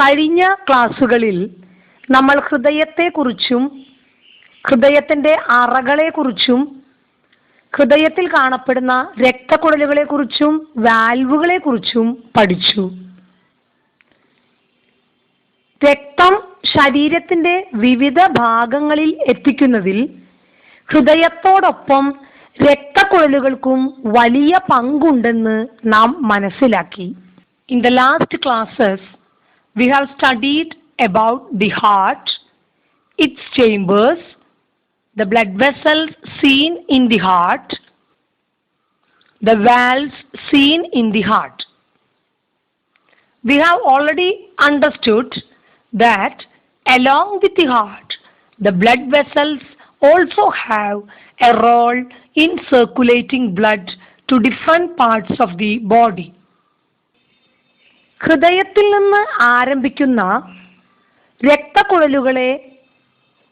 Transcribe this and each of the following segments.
കഴിഞ്ഞ ക്ലാസ്സുകളിൽ നമ്മൾ ഹൃദയത്തെക്കുറിച്ചും ഹൃദയത്തിൻ്റെ അറകളെക്കുറിച്ചും ഹൃദയത്തിൽ കാണപ്പെടുന്ന രക്തക്കുഴലുകളെക്കുറിച്ചും വാൽവുകളെക്കുറിച്ചും പഠിച്ചു. രക്തം ശരീരത്തിൻ്റെ വിവിധ ഭാഗങ്ങളിൽ എത്തിക്കുന്നതിൽ ഹൃദയത്തോടൊപ്പം രക്തക്കുഴലുകൾക്കും വലിയ പങ്കുണ്ടെന്ന് നാം മനസ്സിലാക്കി. In the last classes, we have studied about the heart, its chambers, the blood vessels seen in the heart, the valves seen in the heart. We have already understood that along with the heart, the blood vessels also have a role in circulating blood to different parts of the body. ഹൃദയത്തിൽ നിന്ന് ആരംഭിക്കുന്ന രക്തക്കുഴലുകളെ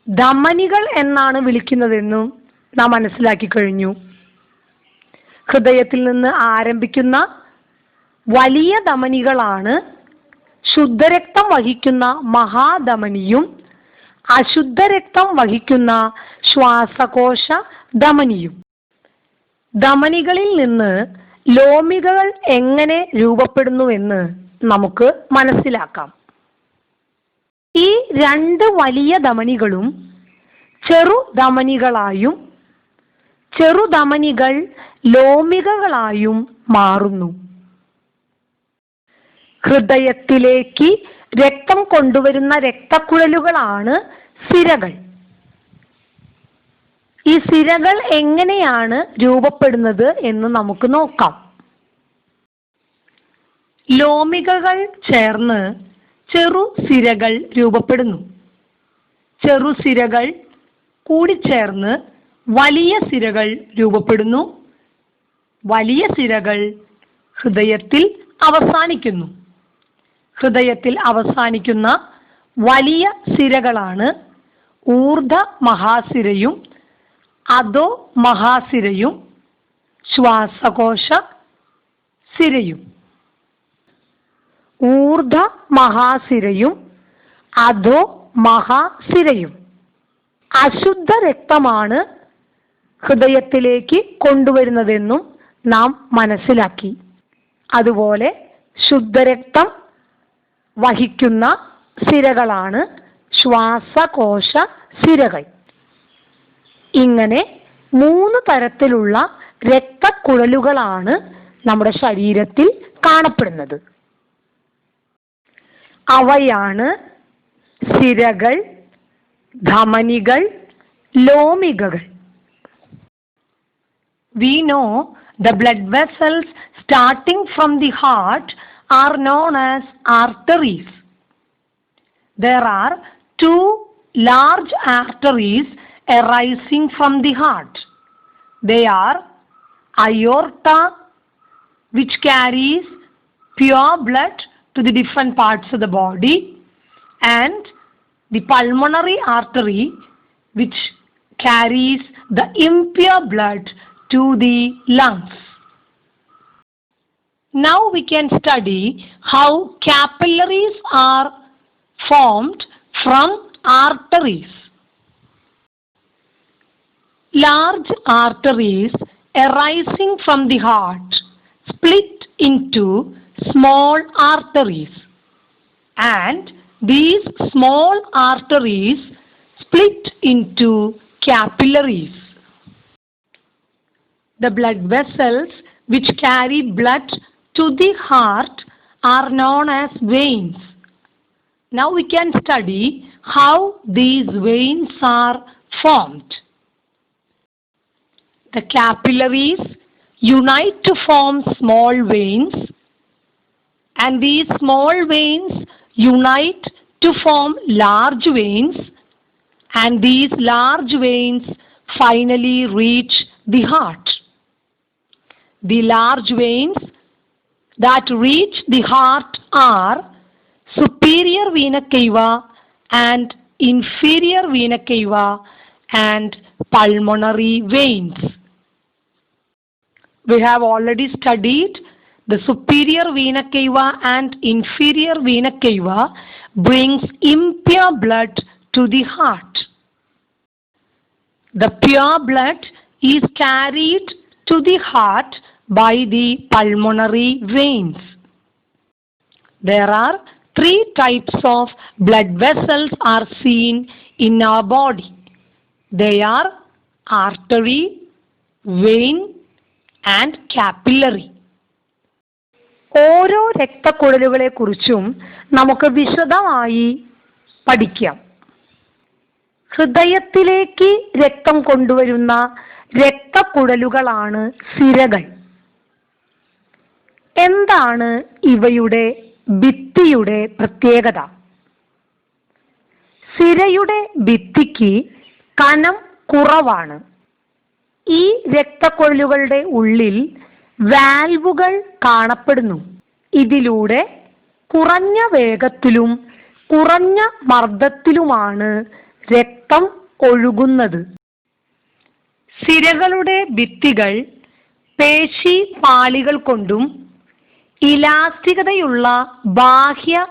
ധമനികൾ എന്നാണ് വിളിക്കുന്നതെന്നും നാം മനസ്സിലാക്കി കഴിഞ്ഞു. ഹൃദയത്തിൽ നിന്ന് ആരംഭിക്കുന്ന വലിയ ധമനികളാണ് ശുദ്ധരക്തം വഹിക്കുന്ന മഹാധമനിയും അശുദ്ധരക്തം വഹിക്കുന്ന ശ്വാസകോശ ധമനിയും. ധമനികളിൽ നിന്ന് ലോമികകൾ എങ്ങനെ രൂപപ്പെടുന്നുവെന്ന് നമുക്ക് മനസ്സിലാക്കാം. ഈ രണ്ട് വലിയ ധമനികളും ചെറുധമനികളായും ചെറുധമനികൾ ലോമികകളായും മാറുന്നു. ഹൃദയത്തിലേക്ക് രക്തം കൊണ്ടുവരുന്ന രക്തക്കുഴലുകളാണ് സിരകൾ. ഈ സിരകൾ എങ്ങനെയാണ് രൂപപ്പെടുന്നത് എന്ന് നമുക്ക് നോക്കാം. ലോമികകൾ ചേർന്ന് ചെറുസിരകൾ രൂപപ്പെടുന്നു. ചെറുസിരകൾ കൂടിച്ചേർന്ന് വലിയ സിരകൾ രൂപപ്പെടുന്നു. വലിയ സിരകൾ ഹൃദയത്തിൽ അവസാനിക്കുന്നു. ഹൃദയത്തിൽ അവസാനിക്കുന്ന വലിയ സിരകളാണ് ഊർധ്വ മഹാസിരയും അധോ മഹാസിരയും ശ്വാസകോശ സിരയും. ഊർധ്വ മഹാസിരയും അധോ മഹാസിരയും. അശുദ്ധ രക്തമാണ് ഹൃദയത്തിലേക്ക് കൊണ്ടുവരുന്നതെന്നും നാം മനസ്സിലാക്കി. അതുപോലെ ശുദ്ധരക്തം വഹിക്കുന്ന സിരകളാണ് ശ്വാസകോശ സിരകൾ. ഇങ്ങനെ 3 തരത്തിലുള്ള രക്തക്കുഴലുകളാണ് നമ്മുടെ ശരീരത്തിൽ കാണപ്പെടുന്നത്. അവയാണ് സിരകൾ, ധമനികൾ, ലോമികകൾ. We know the blood vessels starting from the heart are known as arteries. There are 2 large arteries arising from the heart. They are aorta, which carries pure blood to the different parts of the body, and the pulmonary artery, which carries the impure blood to the lungs. Now we can study how capillaries are formed from arteries. Large arteries arising from the heart split into small arteries, and these small arteries split into capillaries. The blood vessels which carry blood to the heart are known as veins. Now we can study how these veins are formed. The capillaries unite to form small veins, and these small veins unite to form large veins, and these large veins finally reach the heart. The large veins that reach the heart are superior vena cava and inferior vena cava and pulmonary veins. We have already studied The superior vena cava and inferior vena cava brings impure blood to the heart. The pure blood is carried to the heart by the pulmonary veins. There are 3 types of blood vessels are seen in our body. They are artery, vein and capillary. ഓരോ രക്തക്കുഴലുകളെ കുറിച്ചും നമുക്ക് വിശദമായി പഠിക്കാം. ഹൃദയത്തിലേക്ക് രക്തം കൊണ്ടുവരുന്ന രക്തക്കുഴലുകളാണ് സിരകൾ. എന്താണ് ഇവയുടെ ഭിത്തിയുടെ പ്രത്യേകത? സിരയുടെ ഭിത്തിക്ക് കനം കുറവാണ്. ഈ രക്തക്കുഴലുകളുടെ ഉള്ളിൽ വാൽവുകൾ കാണപ്പെടുന്നു. ഇതിലൂടെ കുറഞ്ഞ വേഗത്തിലും കുറഞ്ഞ മർദ്ദത്തിലുമാണ് രക്തം ഒഴുകുന്നത്. സിരകളുടെ ഭിത്തികൾ പേശി പാളികൾ കൊണ്ടും ഇലാസ്തികതയുള്ള ബാഹ്യ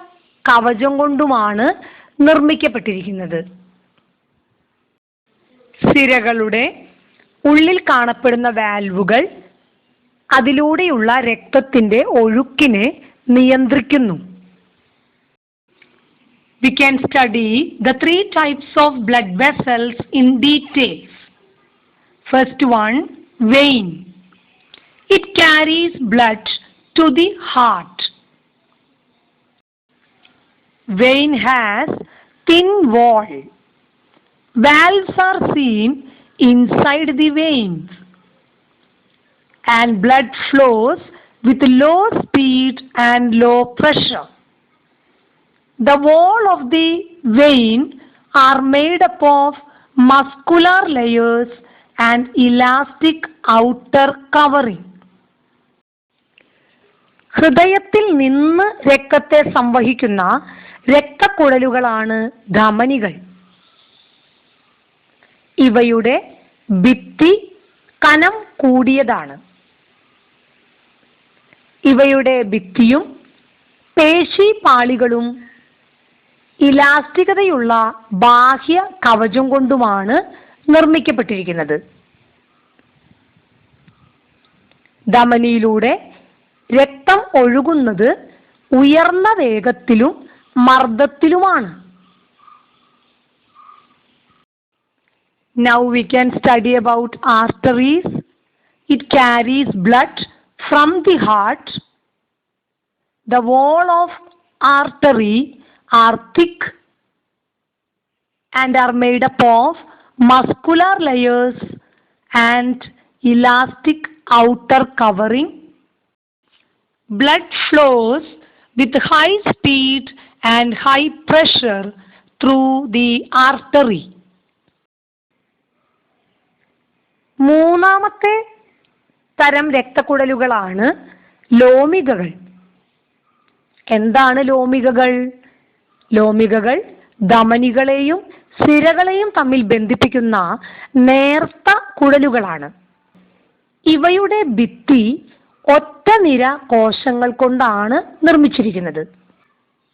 കവചം കൊണ്ടുമാണ് നിർമ്മിക്കപ്പെട്ടിരിക്കുന്നത്. സിരകളുടെ ഉള്ളിൽ കാണപ്പെടുന്ന വാൽവുകൾ അതിലൂടെയുള്ള രക്തത്തിന്റെ ഒഴുക്കിനെ നിയന്ത്രിക്കുന്നു. We can study the 3 types of blood vessels in detail. First one, vein. It carries blood to the heart. Vein has thin wall. Valves are seen inside the veins, and blood flows with low speed and low pressure. The wall of the vein are made up of muscular layers and elastic outer covering. ഹൃദയത്തിൽ നിന്ന് രക്തത്തെ സംവഹിക്കുന്ന രക്തക്കുഴലുകളാണ് ധമനികൾ. ഇവയുടെ ഭിത്തി കനം കൂടിയതാണ്. ഇവയുടെ ഭിത്തിയും പേശി പാളികളും ഇലാസ്തികതയുള്ള ബാഹ്യ കവചം കൊണ്ടുമാണ് നിർമ്മിക്കപ്പെട്ടിരിക്കുന്നത്. ധമനിയിലൂടെ രക്തം ഒഴുകുന്നത് ഉയർന്ന വേഗത്തിലും മർദ്ദത്തിലുമാണ്. Now we can study about arteries. It carries blood from the heart. The wall of artery are thick and are made up of muscular layers and elastic outer covering. Blood flows with high speed and high pressure through the artery. മൂന്നാമത്തെ തരം രക്തക്കുഴലുകളാണ് ലോമികകൾ. എന്താണ് ലോമികകൾ? ലോമികകൾ ധമനികളെയും സിരകളെയും തമ്മിൽ ബന്ധിപ്പിക്കുന്ന നേർത്ത കുഴലുകളാണ്. ഇവയുടെ ഭിത്തി ഒറ്റ നിര കോശങ്ങൾ കൊണ്ടാണ് നിർമ്മിച്ചിരിക്കുന്നത്.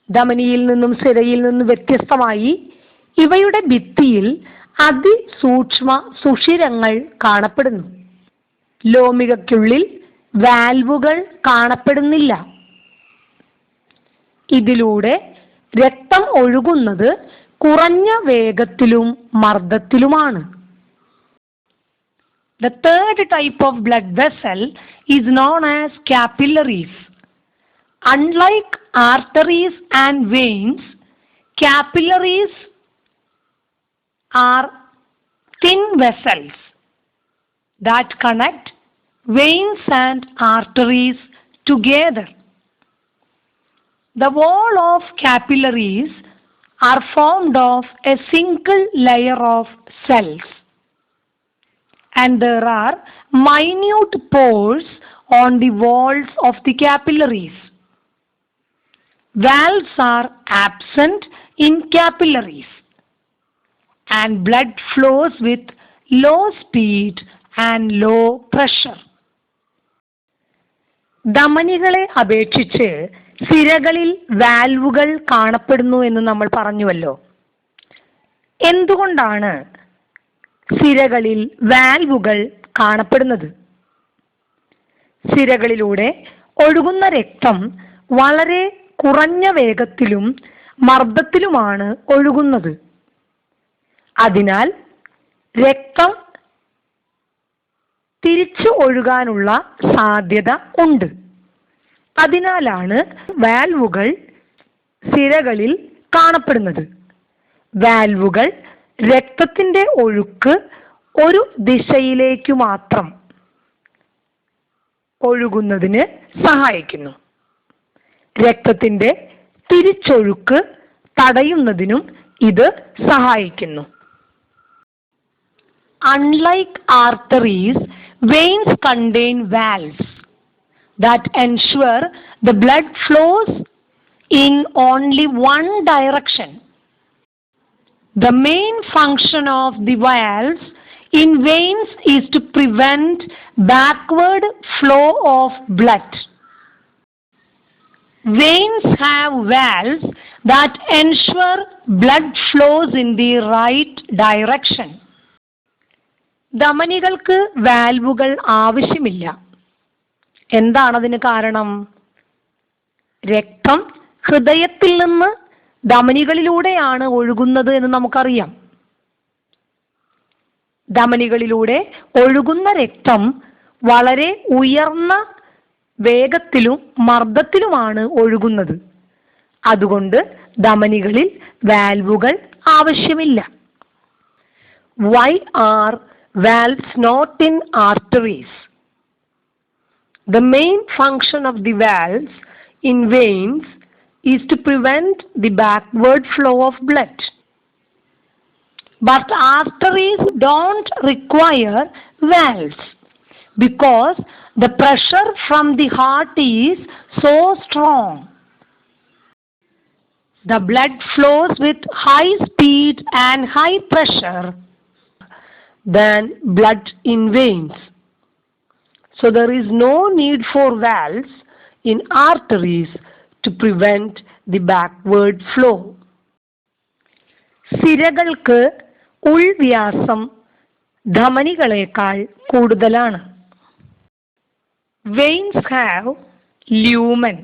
ധമനിയിൽ നിന്നും സിരയിൽ നിന്നും വ്യത്യസ്തമായി ഇവയുടെ ഭിത്തിയിൽ അതിസൂക്ഷ്മ സുഷിരങ്ങൾ കാണപ്പെടുന്നു. ലോമികയ്ക്കുള്ളിൽ വാൽവുകൾ കാണപ്പെടുന്നില്ല. ഇതിലൂടെ രക്തം ഒഴുകുന്നത് കുറഞ്ഞ വേഗത്തിലും മർദ്ദത്തിലുമാണ്. The third type of blood vessel is known as capillaries. Unlike arteries and veins, capillaries are thin vessels that connect veins and arteries together. The wall of capillaries are formed of a single layer of cells, and there are minute pores on the walls of the capillaries. Valves are absent in capillaries, and blood flows with low speed and low pressure. ധമനികളെ അപേക്ഷിച്ച് സിരകളിൽ വാൽവുകൾ കാണപ്പെടുന്നു എന്ന് നമ്മൾ പറഞ്ഞുവല്ലോ. എന്തുകൊണ്ടാണ് സിരകളിൽ വാൽവുകൾ കാണപ്പെടുന്നത്? സിരകളിലൂടെ ഒഴുകുന്ന രക്തം വളരെ കുറഞ്ഞ വേഗത്തിലും മർദ്ദത്തിലുമാണ് ഒഴുകുന്നത്. അതിനാൽ രക്തം തിരിച്ചു ഒഴുകാനുള്ള സാധ്യത ഉണ്ട്. അതിനാലാണ് വാൽവുകൾ സിരകളിൽ കാണപ്പെടുന്നത്. വാൽവുകൾ രക്തത്തിന്റെ ഒഴുക്ക് ഒരു ദിശയിലേക്ക് മാത്രം ഒഴുകുന്നതിന് സഹായിക്കുന്നു. രക്തത്തിന്റെ തിരിച്ചൊഴുക്ക് തടയുന്നതിനും ഇത് സഹായിക്കുന്നു. Unlike arteries, veins contain valves that ensure the blood flows in only one direction. The main function of the valves in veins is to prevent backward flow of blood. Veins have valves that ensure blood flows in the right direction. ധമനികൾക്ക് വാൽവുകൾ ആവശ്യമില്ല. എന്താണതിന് കാരണം? രക്തം ഹൃദയത്തിൽ നിന്ന് ധമനികളിലൂടെയാണ് ഒഴുകുന്നത് എന്ന് നമുക്കറിയാം. ധമനികളിലൂടെ ഒഴുകുന്ന രക്തം വളരെ ഉയർന്ന വേഗത്തിലും മർദ്ദത്തിലുമാണ് ഒഴുകുന്നത്. അതുകൊണ്ട് ധമനികളിൽ വാൽവുകൾ ആവശ്യമില്ല. Why are valves not in arteries? The main function of the valves in veins is to prevent the backward flow of blood. But arteries don't require valves because the pressure from the heart is so strong. The blood flows with high speed and high pressure than blood in veins. So there is no need for valves in arteries to prevent the backward flow. സിരകൾക്ക് ഉൾവ്യാസം ധമനികളേക്കാൾ കൂടുതലാണ്. Veins have lumen,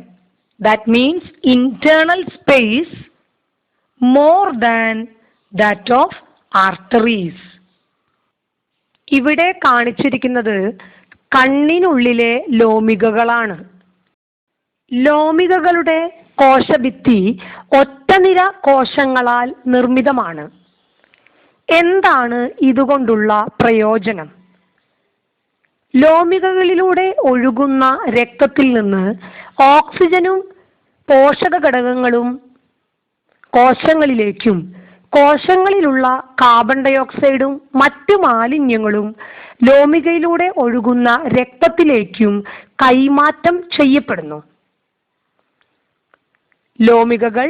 that means internal space, more than that of arteries. ഇവിടെ കാണിച്ചിരിക്കുന്നത് കണ്ണിനുള്ളിലെ ലോമികകളാണ്. ലോമികകളുടെ കോശഭിത്തി ഒറ്റനിര കോശങ്ങളാൽ നിർമ്മിതമാണ്. എന്താണ് ഇതുകൊണ്ടുള്ള പ്രയോജനം? ലോമികകളിലൂടെ ഒഴുകുന്ന രക്തത്തിൽ നിന്ന് ഓക്സിജനും പോഷക ഘടകങ്ങളും കോശങ്ങളിലേക്കും കോശങ്ങളിലുള്ള കാർബൺ ഡയോക്സൈഡും മറ്റു മാലിന്യങ്ങളും ലോമികയിലൂടെ ഒഴുകുന്ന രക്തത്തിലേക്കും കൈമാറ്റം ചെയ്യപ്പെടുന്നു. ലോമികകൾ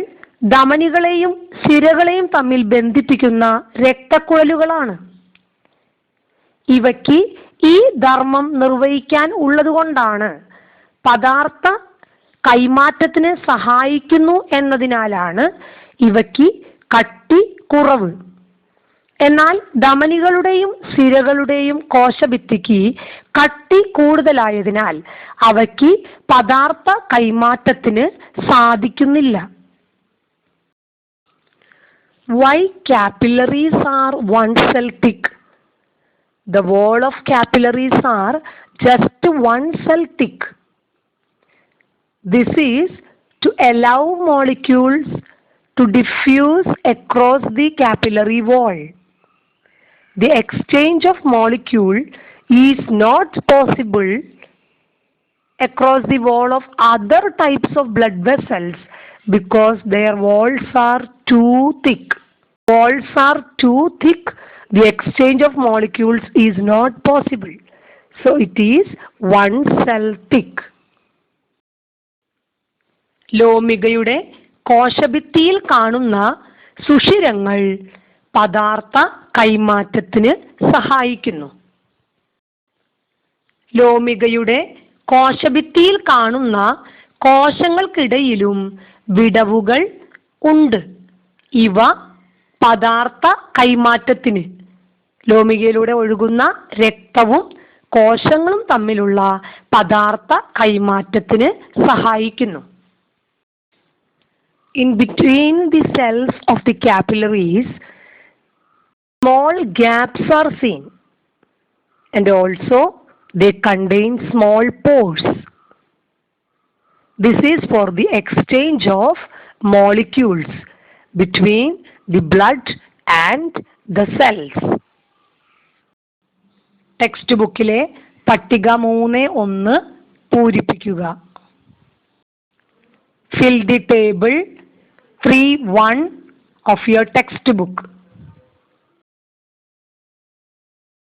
ധമനികളെയും സിരകളെയും തമ്മിൽ ബന്ധിപ്പിക്കുന്ന രക്തക്കുഴലുകളാണ്. ഇവയ്ക്ക് ഈ ധർമ്മം നിർവഹിക്കാൻ ഉള്ളതുകൊണ്ടാണ് പദാർത്ഥ കൈമാറ്റത്തിന് സഹായിക്കുന്നു എന്നതിനാലാണ് ഇവയ്ക്ക് കട്ടി കുറവ്. എന്നാൽ ധമനികളുടെയും സിരകളുടെയും കോശഭിത്തിക്ക് കട്ടി കൂടുതലായതിനാൽ അവയ്ക്ക് പദാർത്ഥ കൈമാറ്റത്തിന് സാധിക്കുന്നില്ല. Why capillaries are one cell thick? The wall of capillaries are just one cell thick. This is to allow molecules to diffuse across the capillary wall. The exchange of molecule is not possible across the wall of other types of blood vessels because their walls are too thick. Walls are too thick, the exchange of molecules is not possible. So it is one cell thick. ലോമികയുടെ കോശഭിത്തിയിൽ കാണുന്ന സുഷിരങ്ങൾ പദാർത്ഥ കൈമാറ്റത്തിന് സഹായിക്കുന്നു. ലോമികയുടെ കോശഭിത്തിയിൽ കാണുന്ന കോശങ്ങൾക്കിടയിലും വിടവുകൾ ഉണ്ട്. ഇവ പദാർത്ഥ കൈമാറ്റത്തിന്, ലോമികയിലൂടെ ഒഴുകുന്ന രക്തവും കോശങ്ങളും തമ്മിലുള്ള പദാർത്ഥ കൈമാറ്റത്തിന് സഹായിക്കുന്നു. In between the cells of the capillaries, small gaps are seen, and also they contain small pores. This is for the exchange of molecules between the blood and the cells. Text ബുക്കിലെ പട്ടിക 3.1 പൂരിപ്പിക്കുക. Fill the table 3.1 of your textbook.